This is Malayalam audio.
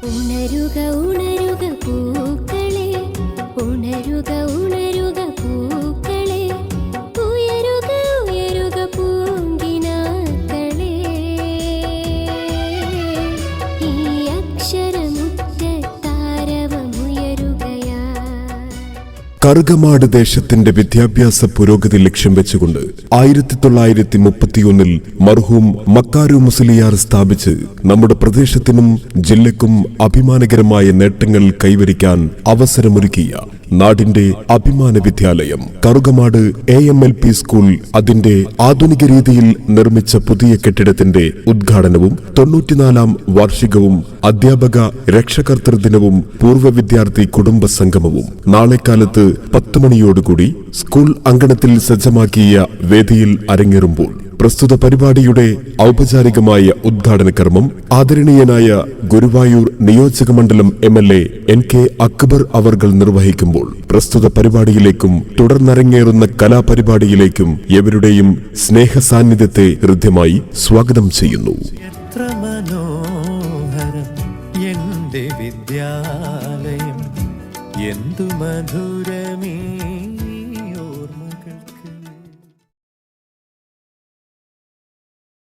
ഉണരുക ഉണരുക പൂക്കളെ, ഉണരുക ഉണരുക പൂക്കളെ, ഉയരുക ഉയരുക പൂങ്കിനാക്കളെ. ഈ അക്ഷരമുറ്റത്താരവമുയരുകയാ. കറുകമാട് ദേശത്തിന്റെ വിദ്യാഭ്യാസ പുരോഗതി ലക്ഷ്യം വെച്ചുകൊണ്ട് 1931 മർഹൂം മക്കാരു മുസ്ലിയാർ സ്ഥാപിച്ച് നമ്മുടെ പ്രദേശത്തിനും ജില്ലക്കും അഭിമാനകരമായ നേട്ടങ്ങൾ കൈവരിക്കാൻ അവസരമൊരുക്കിയ നാടിന്റെ അഭിമാന വിദ്യാലയം കറുകമാട് AMLP സ്കൂൾ അതിന്റെ ആധുനിക രീതിയിൽ നിർമ്മിച്ച പുതിയ കെട്ടിടത്തിന്റെ ഉദ്ഘാടനവും 94ാം വാർഷികവും അധ്യാപക രക്ഷകർതൃ ദിനവും പൂർവ്വ വിദ്യാർത്ഥി കുടുംബ സംഗമവും നാളെ കാലത്ത് 10 മണിയോടുകൂടി സ്കൂൾ അങ്കണത്തിൽ സജ്ജമാക്കിയ വേദിയിൽ അരങ്ങേറുമ്പോൾ പ്രസ്തുത പരിപാടിയുടെ ഔപചാരികമായ ഉദ്ഘാടന കർമ്മം ആദരണീയനായ ഗുരുവായൂർ നിയോജക മണ്ഡലം MLA NK അക്ബർ അവർകൾ നിർവഹിക്കുമ്പോൾ പ്രസ്തുത പരിപാടിയിലേക്കും തുടർന്നരങ്ങേറുന്ന കലാപരിപാടിയിലേക്കും എവരുടെയും സ്നേഹ സാന്നിധ്യത്തെ ഹൃദ്യമായി സ്വാഗതം ചെയ്യുന്നു. വിദ്യാലയം എന്തു മധുരമേ